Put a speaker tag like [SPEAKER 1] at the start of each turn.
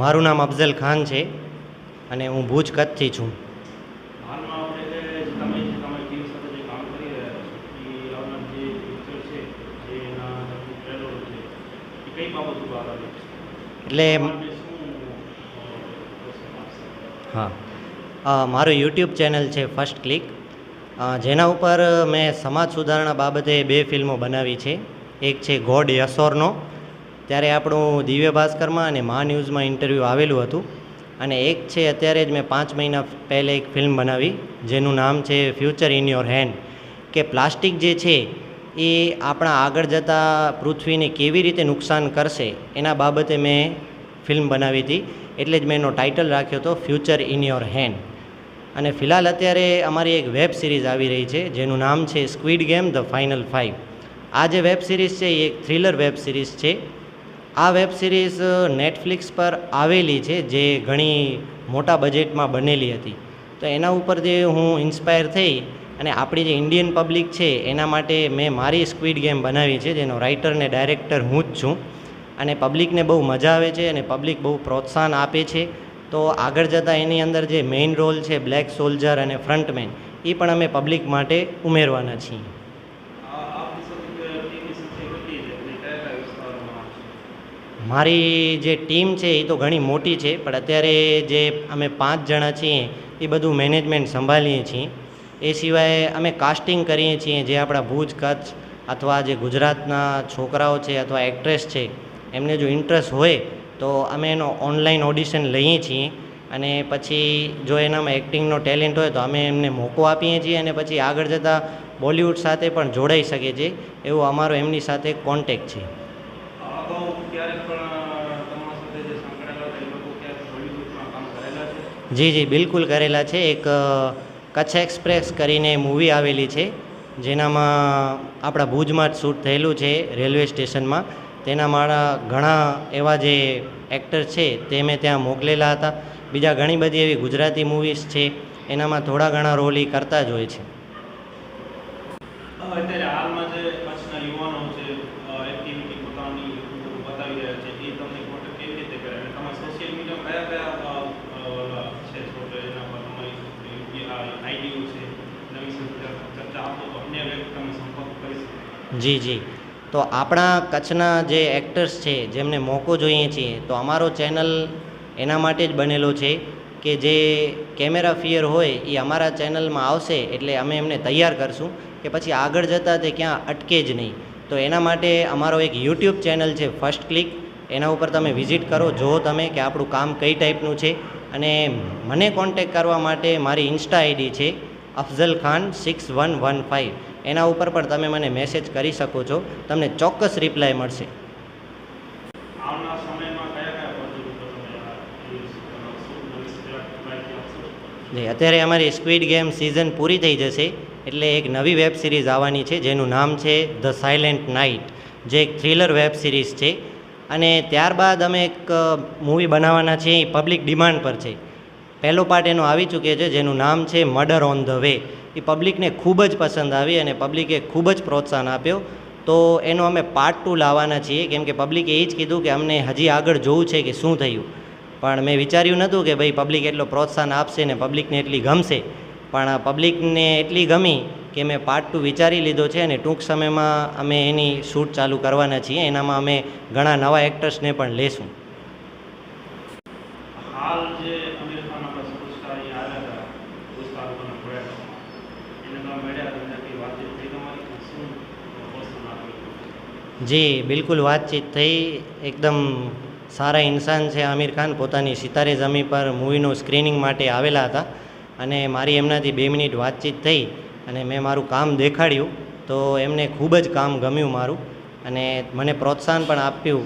[SPEAKER 1] મારું નામ અફઝલ ખાન છે અને હું ભુજ કચ્છથી છું.
[SPEAKER 2] હાલમાં આપણે જે તમે ટીમ સાથે જે કામ કરી રહ્યા છો એ આવનાર જે ફ્યુચર છે જે એના ટ્રેલરો છે એ કઈ બાબત ઉપર આવે છે
[SPEAKER 1] એટલે હા, મારું યુટ્યુબ ચેનલ છે ફર્સ્ટ ક્લિક, જેના ઉપર મેં સમાજ સુધારણા બાબતે 2 ફિલ્મો બનાવી છે. એક છે ગોડ યસોરનો, ત્યારે આપણું દિવ્ય ભાસ્કરમાં અને મા ન્યૂઝમાં ઇન્ટરવ્યૂ આવેલું હતું. અને એક છે અત્યારે જ મેં 5 મહિના પહેલાં એક ફિલ્મ બનાવી જેનું નામ છે ફ્યુચર ઇન યોર હેન્ડ, કે પ્લાસ્ટિક જે છે એ આપણા આગળ જતાં પૃથ્વીને કેવી રીતે નુકસાન કરશે એના બાબતે મેં ફિલ્મ બનાવી હતી. એટલે જ મેં એનો ટાઇટલ રાખ્યો હતો ફ્યુચર ઇન યોર હેન્ડ. અને ફિલહાલ અત્યારે અમારી એક વેબ સિરીઝ આવી રહી છે જેનું નામ છે સ્ક્વિડ ગેમ ધ ફાઇનલ 5. આ જે વેબ સિરીઝ છે એ એક થ્રિલર વેબ સિરીઝ છે. આ વેબ સિરીઝ નેટફ્લિક્સ પર આવેલી છે જે ઘણી મોટા બજેટમાં બનેલી હતી. તો એના ઉપર જે હું ઇન્સ્પાયર થઈ અને આપણી જે ઇન્ડિયન પબ્લિક છે એના માટે મેં મારી સ્ક્વિડ ગેમ બનાવી છે, જેનો રાઇટર ને ડાયરેક્ટર હું જ છું. અને પબ્લિકને બહુ મજા આવે છે અને પબ્લિક બહુ પ્રોત્સાહન આપે છે. તો આગળ જતાં એની અંદર જે મેઇન રોલ છે બ્લેક સોલ્જર અને ફ્રન્ટમેન, એ પણ અમે પબ્લિક માટે ઉમેરવાના છીએ. મારી જે ટીમ છે એ તો ઘણી મોટી છે, પણ અત્યારે જે અમે 5 જણા છીએ એ બધું મેનેજમેન્ટ સંભાળીએ છીએ. એ સિવાય અમે કાસ્ટિંગ કરીએ છીએ, જે આપણા ભુજ કચ્છ અથવા જે ગુજરાતના છોકરાઓ છે અથવા એક્ટ્રેસ છે એમને જો ઇન્ટરેસ્ટ હોય તો અમે એનો ઓનલાઈન ઓડિશન લઈએ છીએ. અને પછી જો એનામાં એક્ટિંગનો ટેલેન્ટ હોય તો અમે એમને મોકો આપીએ છીએ અને પછી આગળ જતાં બોલિવૂડ સાથે પણ જોડાઈ શકે છે એવો અમારો એમની સાથે કોન્ટેક છે. જી બિલકુલ કરેલા છે. એક કચ્છ એક્સપ્રેસ કરીને મૂવી આવેલી છે જેનામાં આપણા ભુજમાં જ શૂટ થયેલું છે રેલવે સ્ટેશનમાં. તેના મારા ઘણા એવા જે એક્ટર છે તે મેં ત્યાં મોકલેલા હતા. બીજા ઘણી બધી એવી ગુજરાતી મૂવીઝ છે એનામાં થોડા ઘણા રોલ એ કરતા જ હોય છે.
[SPEAKER 2] અત્યારે હાલમાં જે કચ્છના યુવાનો છે એક્ટિવિટી પોતાની બતાવી રહ્યા છે એ તમને કોન્ટેક્ટ કેવી રીતે કરે અને તમારા સોશિયલ મીડિયામાં કયા છે છોટે એના પર તમારી આઈડીઓ છે નવી ચર્ચા આપો તો અન્ય વ્યક્તિ તમે સંપર્ક કરી શકો.
[SPEAKER 1] જી તો આપણા કચ્છના જે એક્ટર્સ છે જેમને મોકો જોઈએ છીએ તો અમારો ચેનલ એના માટે જ બનેલો છે કે જે કેમેરા ફિયર હોય એ અમારા ચેનલમાં આવશે એટલે અમે એમને તૈયાર કરશું કે પછી આગળ જતાં તે ક્યાં અટકે જ નહીં. તો એના માટે અમારો એક યુટ્યુબ ચેનલ છે ફર્સ્ટ ક્લિક, એના ઉપર તમે વિઝિટ કરો, જુઓ તમે કે આપણું કામ કઈ ટાઈપનું છે. અને મને કોન્ટેક કરવા માટે મારી ઇન્સ્ટા આઈડી છે અફઝલ ખાન 6115. એના ઉપર પણ તમે મને મેસેજ કરી શકો છો, તમને ચોક્કસ રિપ્લાય મળશે. અત્યારે અમારી સ્ક્વિડ ગેમ સિઝન પૂરી થઈ જશે એટલે એક નવી વેબ સિરીઝ આવવાની છે જેનું નામ છે ધ સાયલેન્ટ નાઇટ, જે એક થ્રિલર વેબ સિરીઝ છે. અને ત્યારબાદ અમે એક મૂવી બનાવવાના છીએ, એ પબ્લિક ડિમાન્ડ પર છે. પહેલો પાર્ટ એનો આવી ચૂક્યો છે જેનું નામ છે મર્ડર ઓન ધ વે. એ પબ્લિકને ખૂબ જ પસંદ આવી અને પબ્લિકે ખૂબ જ પ્રોત્સાહન આપ્યો. તો એનો અમે પાર્ટ 2 લાવવાના છીએ, કેમ કે પબ્લિકે એ જ કીધું કે અમને હજી આગળ જોવું છે કે શું થયું. પણ મેં વિચાર્યું નહોતું કે ભાઈ પબ્લિક એટલો પ્રોત્સાહન આપશે ને પબ્લિકને એટલી ગમશે, પણ પબ્લિકને એટલી ગમી કે મેં પાર્ટ 2 વિચારી લીધો છે અને ટૂંક સમયમાં અમે એની શૂટ ચાલુ કરવાના છીએ. એનામાં અમે ઘણા નવા એક્ટર્સને પણ લેશું.
[SPEAKER 2] હાલ જે આમિર ખાન આપણા સુપરસ્ટાર આવ્યા હતા પુરસ્કાર લોકોના પ્રોજેક્ટમાં એને તમે મળ્યા તેનાથી વાતચીત થઈ તમારી શું પ્રોત્સાહન આપ્યું?
[SPEAKER 1] જી બિલકુલ વાતચીત થઈ. એકદમ સારા ઇન્સાન છે આમિર ખાન. પોતાની સિતારે ઝમી પર મૂવીનું સ્ક્રીનિંગ માટે આવેલા હતા અને મારી એમનાથી 2 મિનિટ વાતચીત થઈ અને મેં મારું કામ દેખાડ્યું તો એમને ખૂબ જ કામ ગમ્યું મારું અને મને પ્રોત્સાહન પણ આપ્યું